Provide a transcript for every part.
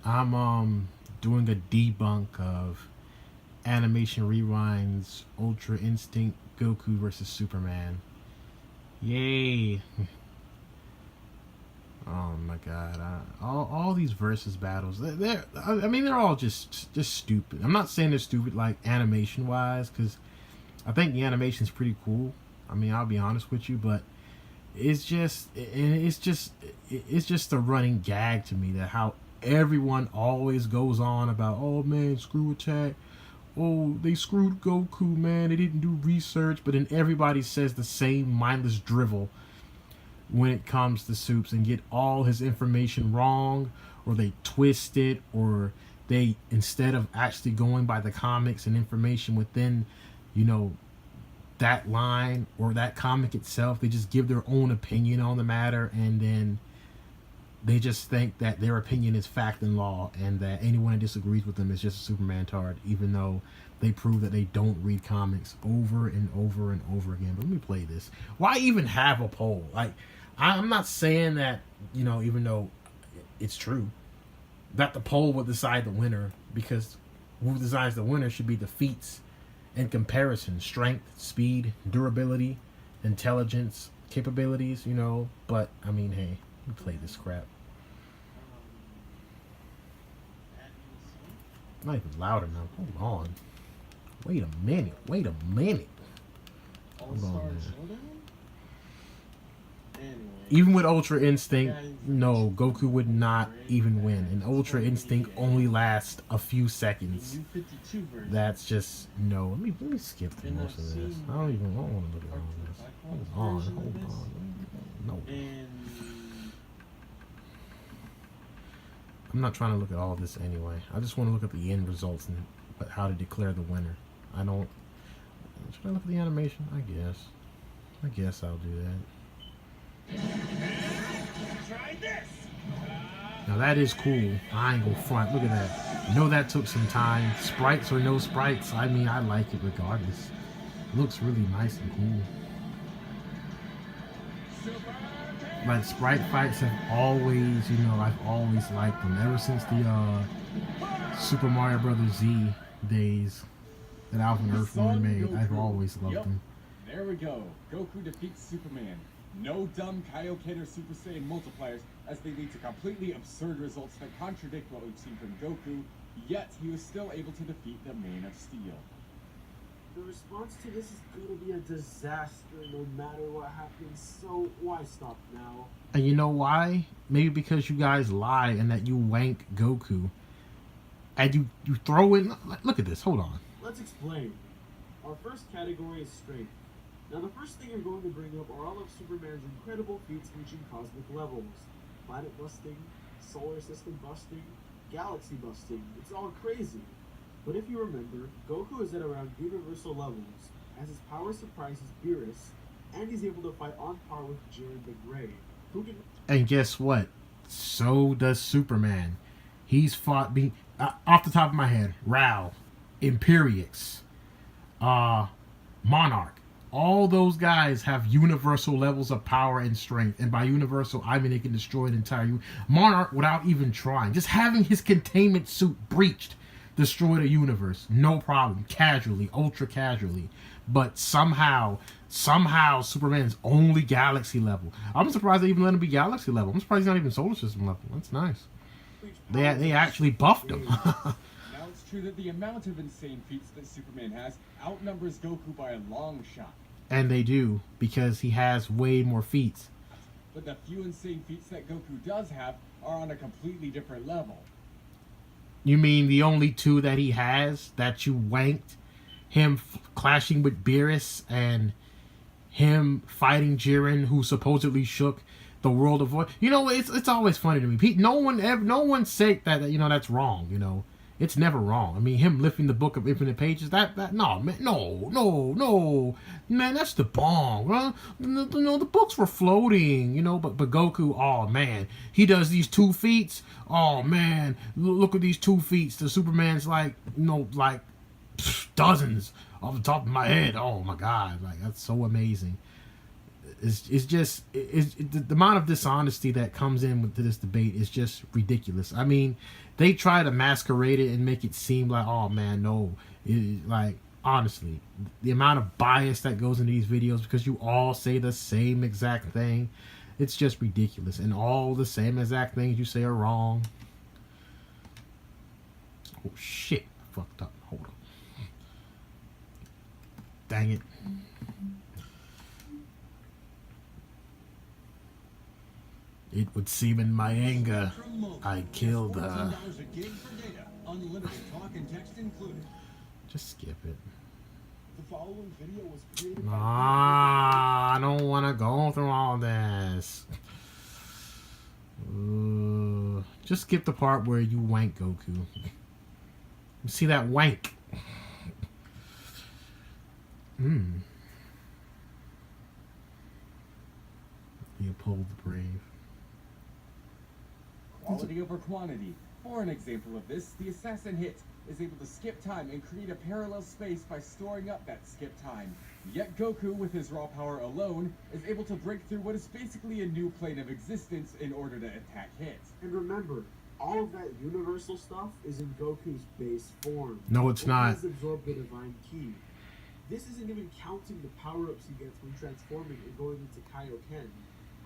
I'm doing a debunk of Animation Rewind's Ultra Instinct Goku versus Superman. Yay! Oh my god! All these versus battles, they're all just stupid. I'm not saying they're stupid like animation wise, because I think the animation's pretty cool. I mean, I'll be honest with you, but it's just a running gag to me that how everyone always goes on about, oh man, screw attack, oh they screwed Goku, man, they didn't do research, but then everybody says the same mindless drivel when it comes to Soups and get all his information wrong, or they twist it, or they, instead of actually going by the comics and information within, you know, that line or that comic itself, they just give their own opinion on the matter, and then they just think that their opinion is fact and law, and that anyone that disagrees with them is just a Superman tard, even though they prove that they don't read comics over and over and over again. But let me play this. Why even have a poll? Like, I'm not saying that, you know, even though it's true, that the poll will decide the winner, because who decides the winner should be the feats in comparison: strength, speed, durability, intelligence, capabilities, you know. But I mean, hey, we play this crap. Not even loud enough. Hold on. Wait a minute. Wait a minute. Hold on, man. Even with Ultra Instinct, no, Goku would not even win. And Ultra Instinct only lasts a few seconds. That's just, no. Let me skip through most of this. I don't want to look at all this. Hold on. No. I'm not trying to look at all this anyway. I just want to look at the end results and how to declare the winner. I don't. Should I look at the animation? I guess I'll do that. Now that is cool. I ain't gonna front. Look at that. You know that took some time. Sprites or no sprites, I mean, I like it regardless. It looks really nice and cool. Like, sprite fights have always, you know, I've always liked them. Ever since the Super Mario Brothers Z days that Alvin Earthworm made, I've always loved them. There we go. Goku defeats Superman. No dumb Kaioken or Super Saiyan multipliers, as they lead to completely absurd results that contradict what we've seen from Goku, yet he was still able to defeat the Man of Steel. The response to this is going to be a disaster no matter what happens, so why stop now? And you know why? Maybe because you guys lie and that you wank Goku. And you throw in... Look at this, hold on. Let's explain. Our first category is strength. Now the first thing you're going to bring up are all of Superman's incredible feats reaching cosmic levels. Planet busting, solar system busting, galaxy busting. It's all crazy. But if you remember, Goku is at around universal levels, as his power surprises Beerus, and he's able to fight on par with Jiren the Grey. And guess what? So does Superman. He's fought, off the top of my head, Rao, Imperiex, Monarch. All those guys have universal levels of power and strength. And by universal, I mean they can destroy an entire Monarch without even trying. Just having his containment suit breached destroyed a universe. No problem. Casually. Ultra casually. But somehow Superman's only galaxy level. I'm surprised they even let him be galaxy level. I'm surprised he's not even solar system level. That's nice. They actually buffed him. Now it's true that the amount of insane feats that Superman has outnumbers Goku by a long shot. And they do, because he has way more feats. But the few insane feats that Goku does have are on a completely different level. You mean the only two that he has that you wanked? Him clashing with Beerus and him fighting Jiren, who supposedly shook the world of void. You know, it's always funny to me. No one said that, you know, that's wrong, you know. It's never wrong. I mean, him lifting the book of infinite pages, no, man, no, man, that's the bong. Huh? The books were floating, you know, but Goku, oh man, he does these 2 feats. Oh man, look at these 2 feats. The Superman's like, you know, like dozens off the top of my head. Oh my God, like that's so amazing. The amount of dishonesty that comes in with this debate is just ridiculous. I mean, they try to masquerade it and make it seem like, oh man, no, like honestly, the amount of bias that goes into these videos because you all say the same exact thing, it's just ridiculous. And all the same exact things you say are wrong. Oh shit, I fucked up. Hold on. Dang it. It would seem in my anger, I killed her. Unlimited talk and text included. Just skip it. The following video was created Ah, I don't want to go through all this. Just skip the part where you wank Goku. You see that wank? Leopold the Brave. Quality over quantity. For an example of this, the assassin hit is able to skip time and create a parallel space by storing up that skip time. Yet Goku, with his raw power alone, is able to break through what is basically a new plane of existence in order to attack hit. And remember, all of that universal stuff is in Goku's base form. No, it's not. He has absorbed the divine key. This isn't even counting the power-ups he gets when transforming and going into Kaioken.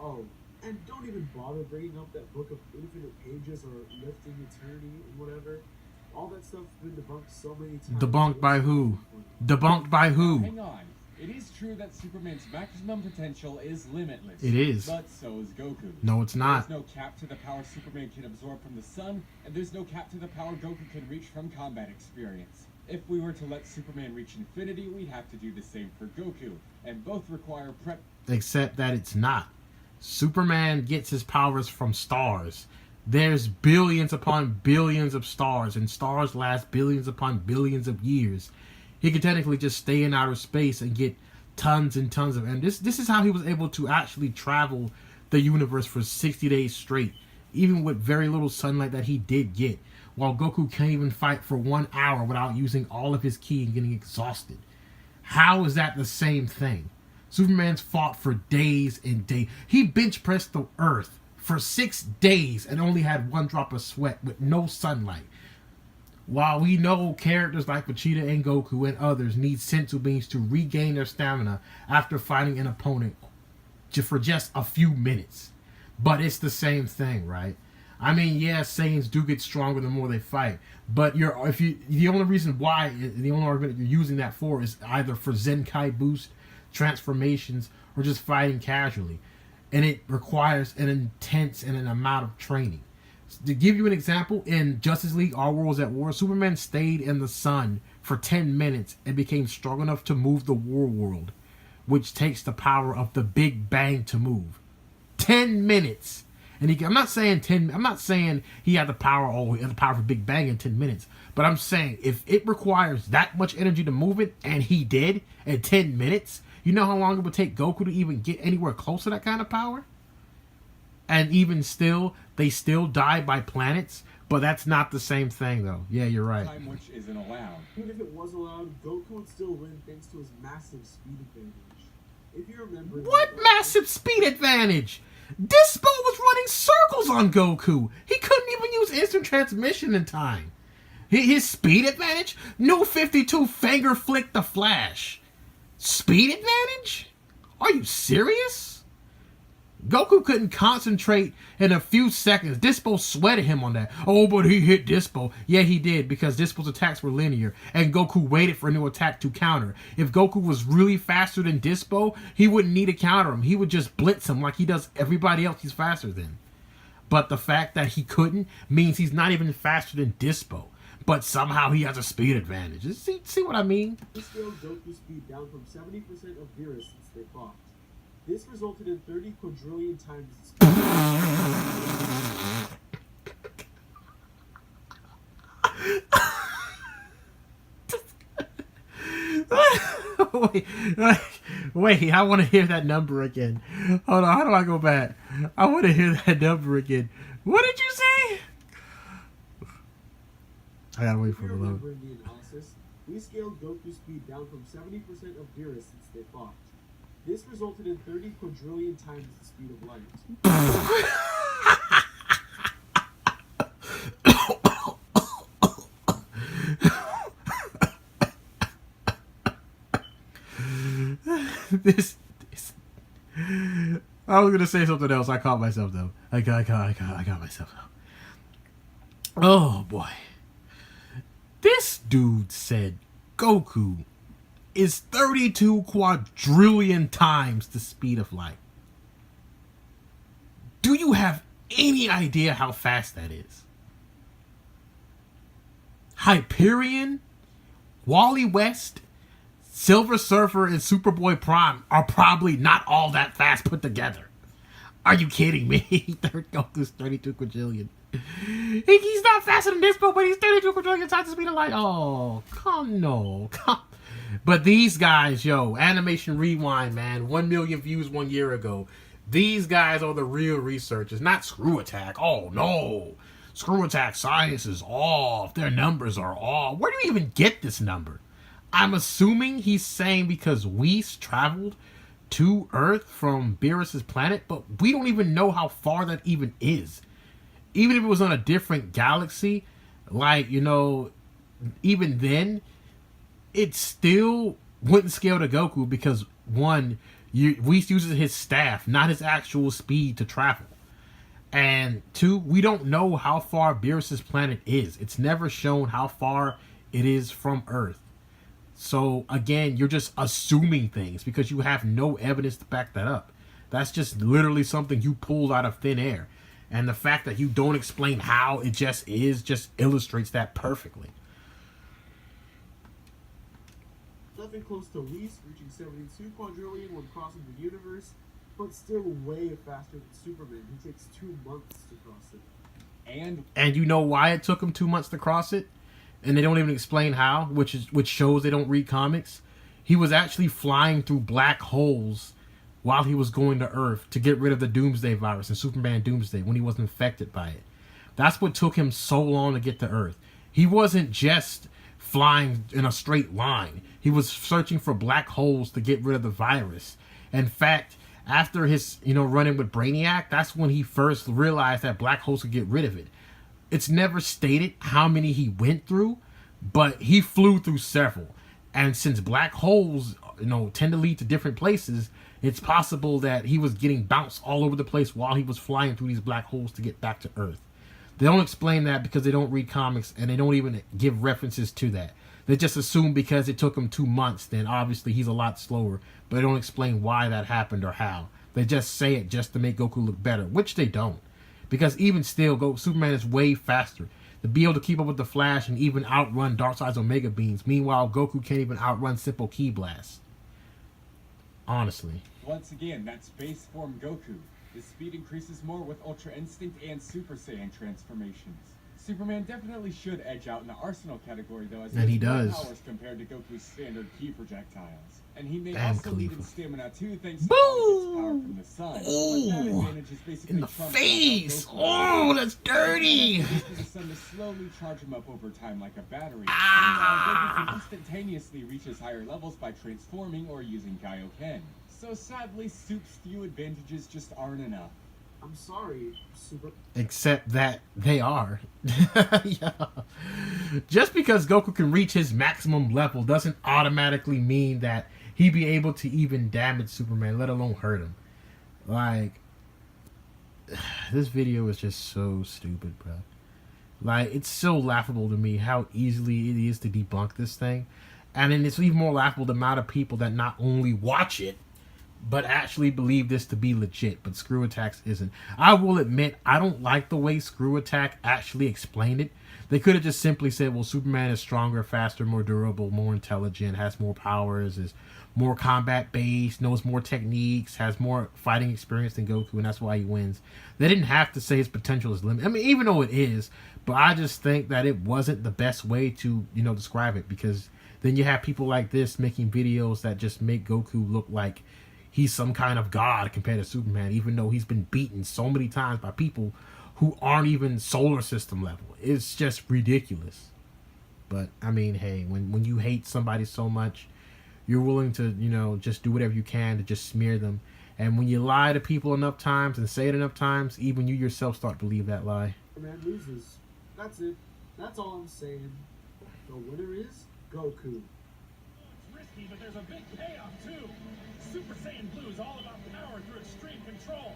Oh, and don't even bother bringing up that book of infinite pages or lifting eternity and whatever. All that stuff's been debunked so many times. Debunked by who? Debunked by who? Hang on. It is true that Superman's maximum potential is limitless. It is. But so is Goku's. No, it's not. There's no cap to the power Superman can absorb from the sun, and there's no cap to the power Goku can reach from combat experience. If we were to let Superman reach infinity, we'd have to do the same for Goku, and both require prep. Except that it's not. Superman gets his powers from stars. There's billions upon billions of stars, and stars last billions upon billions of years. He could technically just stay in outer space and get tons and tons of... And this is how he was able to actually travel the universe for 60 days straight, even with very little sunlight that he did get, while Goku can't even fight for 1 hour without using all of his ki and getting exhausted. How is that the same thing? Superman's fought for days and days. He bench pressed the Earth for 6 days and only had 1 drop of sweat with no sunlight. While we know characters like Vegeta and Goku and others need senzu beans to regain their stamina after fighting an opponent for just a few minutes. But it's the same thing, right? I mean, yeah, Saiyans do get stronger the more they fight, but the only reason why, the only argument you're using that for is either for Zenkai boost, transformations, or just fighting casually, and it requires an intense and an amount of training. To give you an example, in Justice League Our Worlds at War, Superman stayed in the sun for 10 minutes and became strong enough to move the War World, which takes the power of the Big Bang to move. 10 minutes. And I'm not saying he had the power, he had the power for Big Bang in 10 minutes. But I'm saying if it requires that much energy to move it, and he did in 10 minutes, you know how long it would take Goku to even get anywhere close to that kind of power? And even still, they still die by planets. But that's not the same thing, though. Yeah, you're right. Time which isn't allowed. Even if it was allowed, Goku would still win thanks to his massive speed advantage. If you remember... What massive speed advantage? Dispo was running circles on Goku. He couldn't even use instant transmission in time. His speed advantage? No 52 finger flick the Flash. Speed advantage? Are you serious? Goku couldn't concentrate in a few seconds. Dispo sweated him on that. Oh, but he hit Dispo. Yeah, he did, because Dispo's attacks were linear, and Goku waited for a new attack to counter. If Goku was really faster than Dispo, he wouldn't need to counter him. He would just blitz him like he does everybody else he's faster than. But the fact that he couldn't means he's not even faster than Dispo. But somehow he has a speed advantage. See what I mean? This scaled Goku's speed down from 70% of Beerus since they fought. This resulted in 30 quadrillion times its speed. Wait, I want to hear that number again. Hold on, how do I go back? I want to hear that number again. What did you say? I gotta wait for the load. We scaled Goku's speed down from 70% of Beerus since they fought. This resulted in 30 quadrillion times the speed of light. this I was gonna say something else. I caught myself though. I got myself though. Oh boy. This dude said Goku is 32 quadrillion times the speed of light. Do you have any idea how fast that is? Hyperion, Wally West, Silver Surfer, and Superboy Prime are probably not all that fast put together. Are you kidding me? Goku's 32 quadrillion. He's not faster than this, but he's 32 quadrillion times the speed of light. Oh, come. But these guys, yo, Animation Rewind, man, 1 million views 1 year ago. These guys are the real researchers, not Screw Attack. Oh, no. Screw Attack science is off. Their numbers are off. Where do you even get this number? I'm assuming he's saying because Whis traveled to Earth from Beerus's planet, but we don't even know how far that even is. Even if it was on a different galaxy, like, you know, even then, it still wouldn't scale to Goku because, one, Whis uses his staff, not his actual speed to travel. And two, we don't know how far Beerus's planet is. It's never shown how far it is from Earth. So, again, you're just assuming things because you have no evidence to back that up. That's just literally something you pulled out of thin air. And the fact that you don't explain how it just is just illustrates that perfectly. Nothing close to Whis reaching 72 quadrillion when crossing the universe, but still way faster than Superman, who takes 2 months to cross it. And you know why it took him 2 months to cross it? And they don't even explain how, which shows they don't read comics. He was actually flying through black holes while he was going to Earth to get rid of the Doomsday virus in Superman Doomsday when he was infected by it. That's what took him so long to get to Earth. He wasn't just flying in a straight line. He was searching for black holes to get rid of the virus. In fact, after his, run-in with Brainiac, that's when he first realized that black holes could get rid of it. It's never stated how many he went through, but he flew through several. And since black holes, tend to lead to different places, it's possible that he was getting bounced all over the place while he was flying through these black holes to get back to Earth. They don't explain that because they don't read comics, and they don't even give references to that. They just assume because it took him 2 months, then obviously he's a lot slower, but they don't explain why that happened or how. They just say it just to make Goku look better, which they don't. Because even still, Superman is way faster. To be able to keep up with the Flash and even outrun Darkseid's Omega Beams. Meanwhile, Goku can't even outrun simple Ki Blast. Honestly. Once again, that's base form Goku. His speed increases more with Ultra Instinct and Super Saiyan transformations. Superman definitely should edge out in the arsenal category, though, as he does. Powers compared to Goku's standard Ki projectiles. And he may Damn, also Khalifa. need in stamina too, thanks to all his power from the sun. Ooh, But that advantage is basically in the trumped face! by Goku. Oh, that's dirty! He uses the sun to slowly charge him up over time like a battery. Ah. Meanwhile, Goku can instantaneously reach his higher levels by transforming or using Kaioken. So sadly, Soup's few advantages just aren't enough. I'm sorry, Except that they are. Yeah. Just because Goku can reach his maximum level doesn't automatically mean that he'd be able to even damage Superman, let alone hurt him. Like, this video is just so stupid, bro. Like, it's so laughable to me how easily it is to debunk this thing. And then it's even more laughable the amount of people that not only watch it, but actually believe this to be legit, but Screw Attack's isn't. I will admit, I don't like the way Screw Attack actually explained it. They could have just simply said, well, Superman is stronger, faster, more durable, more intelligent, has more powers, is more combat-based, knows more techniques, has more fighting experience than Goku, and that's why he wins. They didn't have to say his potential is limited. I mean, even though it is, but I just think that it wasn't the best way to, describe it, because then you have people like this making videos that just make Goku look like he's some kind of god compared to Superman, even though he's been beaten so many times by people who aren't even solar system level. It's just ridiculous. But, I mean, hey, when you hate somebody so much, you're willing to, you know, just do whatever you can to just smear them. And when you lie to people enough times and say it enough times, even you yourself start to believe that lie. Superman loses. That's it. That's all I'm saying. The winner is Goku. It's risky, but there's a big payoff too. Super Saiyan Blue is all about power through extreme control.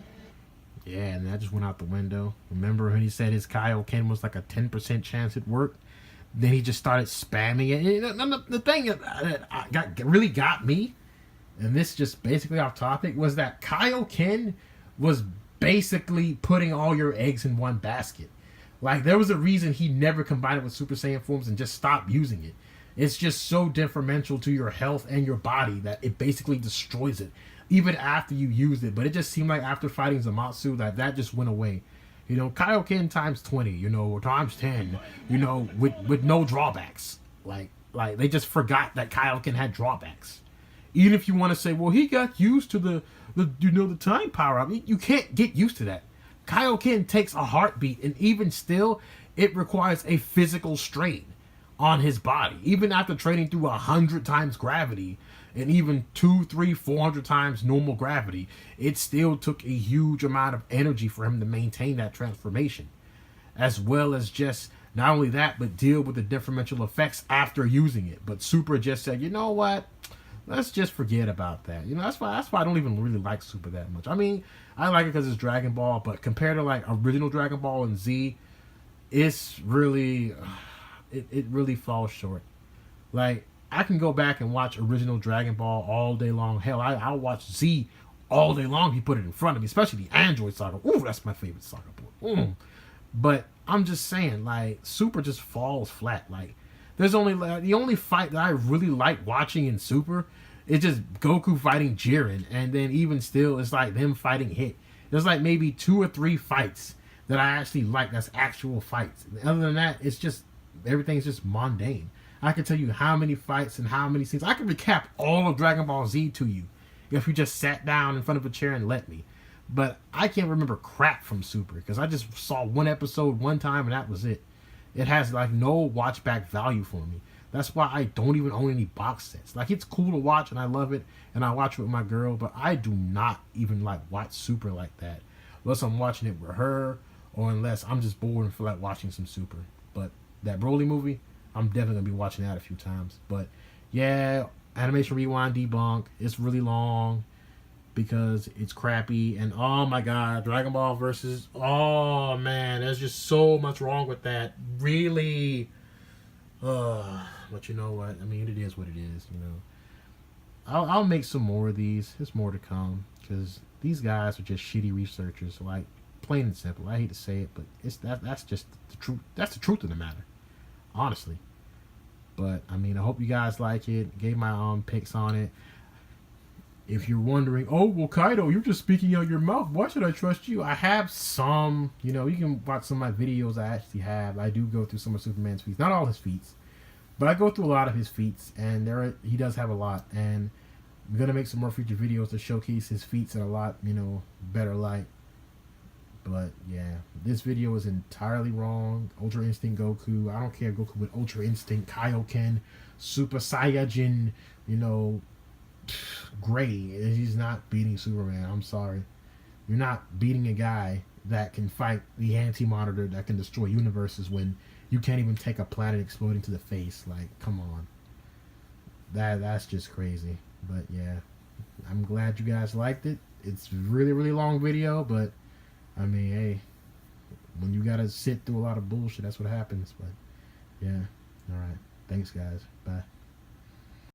Yeah, and that just went out the window. Remember when he said his Kaioken was like a 10% chance it worked? Then he just started spamming it. And the thing that really got me, and this just basically off topic, was that Kaioken was basically putting all your eggs in one basket. Like, there was a reason he never combined it with Super Saiyan forms and just stopped using it. It's just so detrimental to your health and your body that it basically destroys it, even after you used it. But it just seemed like after fighting Zamatsu that just went away. You know, Kaioken times 20, you know, or times 10, you know, with no drawbacks. Like they just forgot that Kaioken had drawbacks. Even if you want to say, well, he got used to the time power. I mean, you can't get used to that. Kaioken takes a heartbeat, and even still, it requires a physical strain on his body. Even after training through 100 times gravity, and even 200, 300, 400 times normal gravity, it still took a huge amount of energy for him to maintain that transformation. As well as just, not only that, but deal with the detrimental effects after using it. But Super just said, you know what? Let's just forget about that. You know, that's why I don't even really like Super that much. I mean, I like it because it's Dragon Ball, but compared to like original Dragon Ball and Z, it's really, it really falls short. Like, I can go back and watch original Dragon Ball all day long. Hell, I'll watch Z all day long. He put it in front of me, especially the Android saga. Ooh, that's my favorite saga book. But I'm just saying, like, Super just falls flat. Like, there's only the only fight that I really like watching in Super is just Goku fighting Jiren, and then even still, it's like them fighting Hit. There's like maybe 2 or 3 fights that I actually like. That's actual fights. Other than that, it's just everything's just mundane. I can tell you how many fights and how many scenes. I can recap all of Dragon Ball Z to you if you just sat down in front of a chair and let me. But I can't remember crap from Super because I just saw one episode one time and that was it. It has like no watch back value for me. That's why I don't even own any box sets. Like, it's cool to watch and I love it and I watch it with my girl, but I do not even like watch Super like that unless I'm watching it with her or unless I'm just bored and feel like watching some Super. But that Broly movie, I'm definitely gonna be watching that a few times. But yeah, Animation Rewind Debunk. It's really long because it's crappy. And oh my god, Dragon Ball versus, oh man, there's just so much wrong with that. Really. But you know what? I mean, it is what it is. You know, I'll make some more of these. There's more to come because these guys are just shitty researchers. Like, plain and simple. I hate to say it, but that's just the truth. That's the truth of the matter, honestly. But I mean, I hope you guys like it. Gave my picks on it. If you're wondering, oh well, Kaido, you're just speaking out your mouth. Why should I trust you? I have some. You know, you can watch some of my videos. I actually have. I do go through some of Superman's feats, not all his feats, but I go through a lot of his feats, and he does have a lot. And I'm gonna make some more future videos to showcase his feats in a lot, you know, better light. But yeah, this video is entirely wrong. Ultra Instinct Goku. I don't care if Goku with Ultra Instinct, Kaioken, Super Saiyajin, you know, gray. He's not beating Superman. I'm sorry. You're not beating a guy that can fight the anti-monitor that can destroy universes when you can't even take a planet exploding to the face. Like, come on. That's just crazy. But yeah, I'm glad you guys liked it. It's a really, really long video, but I mean, hey, when you gotta sit through a lot of bullshit, that's what happens. But yeah, all right. Thanks, guys. Bye.